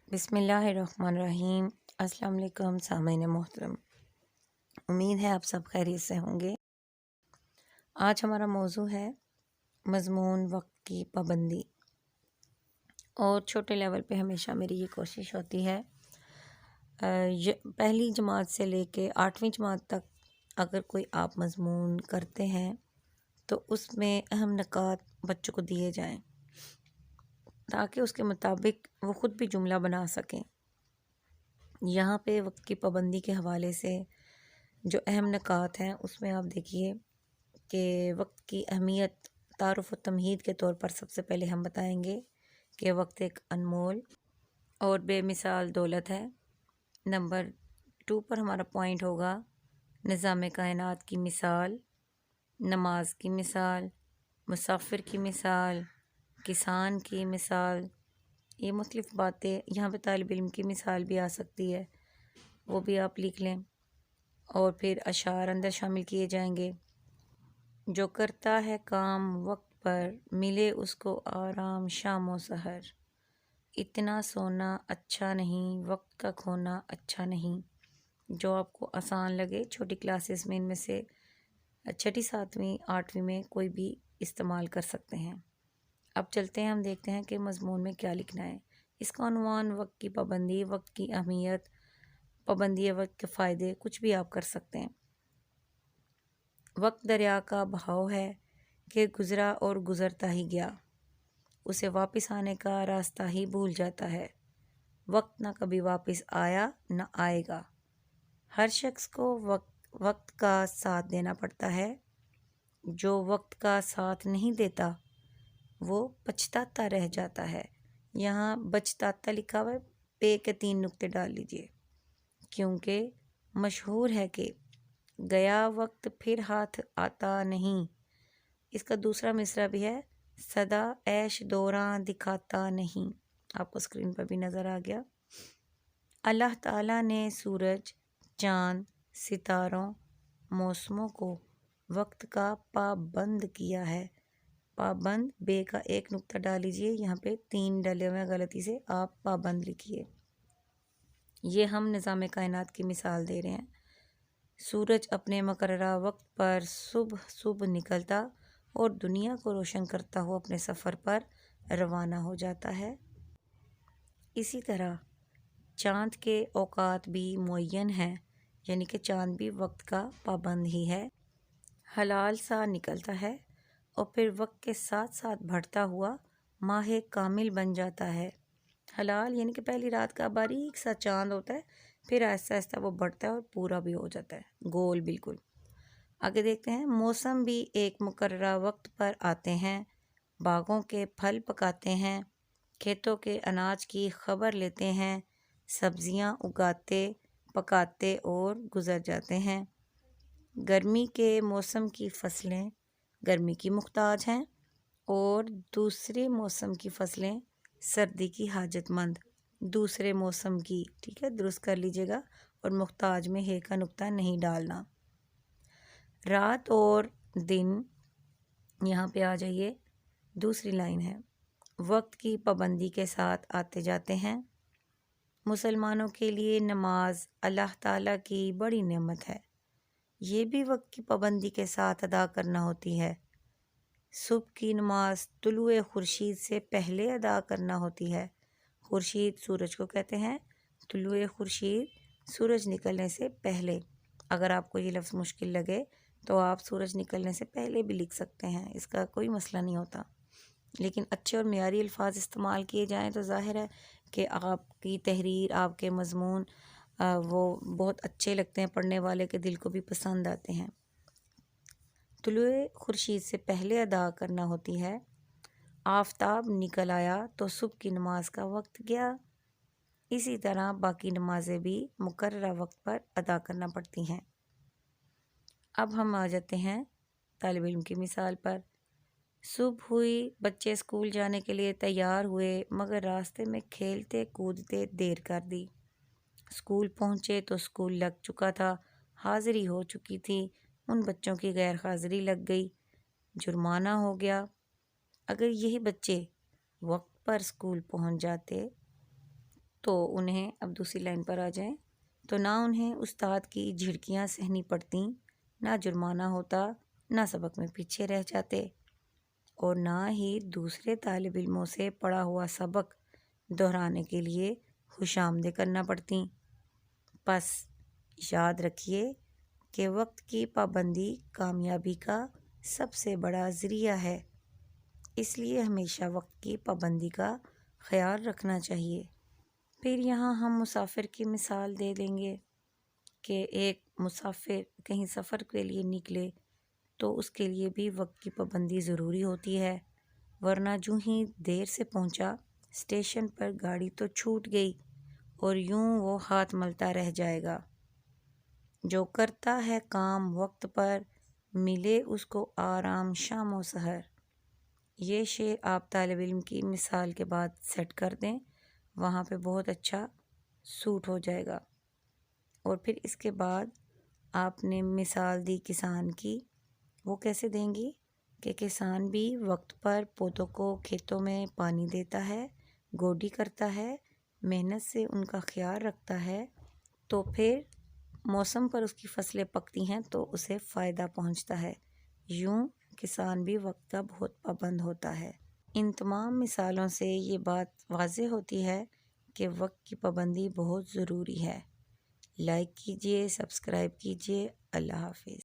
بسم اللہ الرحمن الرحیم۔ السلام علیکم سامعین محترم، امید ہے آپ سب خیریت سے ہوں گے۔ آج ہمارا موضوع ہے مضمون وقت کی پابندی، اور چھوٹے لیول پہ ہمیشہ میری یہ کوشش ہوتی ہے پہلی جماعت سے لے کے 8ویں جماعت تک اگر کوئی آپ مضمون کرتے ہیں تو اس میں اہم نکات بچوں کو دیے جائیں تاکہ اس کے مطابق وہ خود بھی جملہ بنا سکیں۔ یہاں پہ وقت کی پابندی کے حوالے سے جو اہم نکات ہیں اس میں آپ دیکھیے کہ وقت کی اہمیت تعارف و تمہید کے طور پر سب سے پہلے ہم بتائیں گے کہ وقت ایک انمول اور بے مثال دولت ہے۔ نمبر 2 پر ہمارا پوائنٹ ہوگا نظام کائنات کی مثال، نماز کی مثال، مسافر کی مثال، کسان کی مثال۔ یہ مختلف باتیں، یہاں پہ طالب علم کی مثال بھی آ سکتی ہے، وہ بھی آپ لکھ لیں، اور پھر اشعار اندر شامل کیے جائیں گے۔ جو کرتا ہے کام وقت پر، ملے اس کو آرام شام و سحر۔ اتنا سونا اچھا نہیں، وقت کا کھونا اچھا نہیں۔ جو آپ کو آسان لگے، چھوٹی کلاسز میں ان میں سے 6ٹھی 7ویں 8ویں میں کوئی بھی استعمال کر سکتے ہیں۔ اب چلتے ہیں، ہم دیکھتے ہیں کہ مضمون میں کیا لکھنا ہے۔ اس کا عنوان وقت کی پابندی، وقت کی اہمیت، پابندی وقت کے فائدے، کچھ بھی آپ کر سکتے ہیں۔ وقت دریا کا بہاؤ ہے کہ گزرا اور گزرتا ہی گیا، اسے واپس آنے کا راستہ ہی بھول جاتا ہے۔ وقت نہ کبھی واپس آیا نہ آئے گا۔ ہر شخص کو وقت کا ساتھ دینا پڑتا ہے۔ جو وقت کا ساتھ نہیں دیتا وہ پچھتاتا رہ جاتا ہے۔ یہاں بچتاتا لکھا ہوا ہے، پے کے 3 نقطے ڈال لیجئے، کیونکہ مشہور ہے کہ گیا وقت پھر ہاتھ آتا نہیں۔ اس کا دوسرا مصرع بھی ہے، سدا عیش دوران دکھاتا نہیں۔ آپ کو اسکرین پر بھی نظر آ گیا۔ اللہ تعالیٰ نے سورج، چاند، ستاروں، موسموں کو وقت کا پابند کیا ہے۔ پابند، بے کا 1 نقطہ ڈال لیجئے، یہاں پہ 3 ڈلے ہوئے ہیں، غلطی سے آپ پابند لکھیے۔ یہ ہم نظام کائنات کی مثال دے رہے ہیں۔ سورج اپنے مقررہ وقت پر صبح نکلتا اور دنیا کو روشن کرتا ہوا اپنے سفر پر روانہ ہو جاتا ہے۔ اسی طرح چاند کے اوقات بھی معین ہیں، یعنی کہ چاند بھی وقت کا پابند ہی ہے۔ ہلال سا نکلتا ہے اور پھر وقت کے ساتھ ساتھ بڑھتا ہوا ماہ کامل بن جاتا ہے۔ ہلال یعنی کہ پہلی رات کا باریک سا چاند ہوتا ہے، پھر آہستہ آہستہ وہ بڑھتا ہے اور پورا بھی ہو جاتا ہے، گول بالکل۔ آگے دیکھتے ہیں، موسم بھی ایک مقررہ وقت پر آتے ہیں، باغوں کے پھل پکاتے ہیں، کھیتوں کے اناج کی خبر لیتے ہیں، سبزیاں اگاتے پکاتے اور گزر جاتے ہیں۔ گرمی کے موسم کی فصلیں گرمی کی محتاج ہیں اور دوسرے موسم کی فصلیں سردی کی حاجت مند۔ دوسرے موسم کی، ٹھیک ہے، درست کر لیجئے گا، اور محتاج میں ہے کا نقطہ نہیں ڈالنا۔ رات اور دن، یہاں پہ آ جائیے، دوسری لائن ہے، وقت کی پابندی کے ساتھ آتے جاتے ہیں۔ مسلمانوں کے لیے نماز اللہ تعالیٰ کی بڑی نعمت ہے، یہ بھی وقت کی پابندی کے ساتھ ادا کرنا ہوتی ہے۔ صبح کی نماز طلوع خورشید سے پہلے ادا کرنا ہوتی ہے۔ خورشید سورج کو کہتے ہیں، طلوع خورشید سورج نکلنے سے پہلے۔ اگر آپ کو یہ لفظ مشکل لگے تو آپ سورج نکلنے سے پہلے بھی لکھ سکتے ہیں، اس کا کوئی مسئلہ نہیں ہوتا، لیکن اچھے اور معیاری الفاظ استعمال کیے جائیں تو ظاہر ہے کہ آپ کی تحریر، آپ کے مضمون وہ بہت اچھے لگتے ہیں، پڑھنے والے کے دل کو بھی پسند آتے ہیں۔ طلوع خورشید سے پہلے ادا کرنا ہوتی ہے۔ آفتاب نکل آیا تو صبح کی نماز کا وقت گیا۔ اسی طرح باقی نمازیں بھی مقررہ وقت پر ادا کرنا پڑتی ہیں۔ اب ہم آ جاتے ہیں طالب علم کی مثال پر۔ صبح ہوئی، بچے اسکول جانے کے لیے تیار ہوئے، مگر راستے میں کھیلتے کودتے دیر کر دی۔ اسکول پہنچے تو اسکول لگ چکا تھا، حاضری ہو چکی تھی، ان بچوں کی غیر حاضری لگ گئی، جرمانہ ہو گیا۔ اگر یہی بچے وقت پر اسکول پہنچ جاتے تو انہیں اب دوسری لائن پر آ جائیں تو نہ انہیں استاد کی جھڑکیاں سہنی پڑتیں، نہ جرمانہ ہوتا، نہ سبق میں پیچھے رہ جاتے، اور نہ ہی دوسرے طالب علموں سے پڑھا ہوا سبق دہرانے کے لیے خوش آمدیں کرنا پڑتیں۔ پس یاد رکھیے کہ وقت کی پابندی کامیابی کا سب سے بڑا ذریعہ ہے، اس لیے ہمیشہ وقت کی پابندی کا خیال رکھنا چاہیے۔ پھر یہاں ہم مسافر کی مثال دے دیں گے کہ ایک مسافر کہیں سفر کے لیے نکلے تو اس کے لیے بھی وقت کی پابندی ضروری ہوتی ہے، ورنہ جو ہی دیر سے پہنچا اسٹیشن پر گاڑی تو چھوٹ گئی اور یوں وہ ہاتھ ملتا رہ جائے گا۔ جو کرتا ہے کام وقت پر، ملے اس کو آرام شام و سحر۔ یہ شعر آپ طالب علم کی مثال کے بعد سیٹ کر دیں، وہاں پہ بہت اچھا سوٹ ہو جائے گا۔ اور پھر اس کے بعد آپ نے مثال دی کسان کی، وہ کیسے دیں گی کہ کسان بھی وقت پر پودوں کو کھیتوں میں پانی دیتا ہے، گوڈی کرتا ہے، محنت سے ان کا خیال رکھتا ہے، تو پھر موسم پر اس کی فصلیں پکتی ہیں تو اسے فائدہ پہنچتا ہے۔ یوں کسان بھی وقت کا بہت پابند ہوتا ہے۔ ان تمام مثالوں سے یہ بات واضح ہوتی ہے کہ وقت کی پابندی بہت ضروری ہے۔ لائک کیجیے، سبسکرائب کیجیے۔ اللہ حافظ۔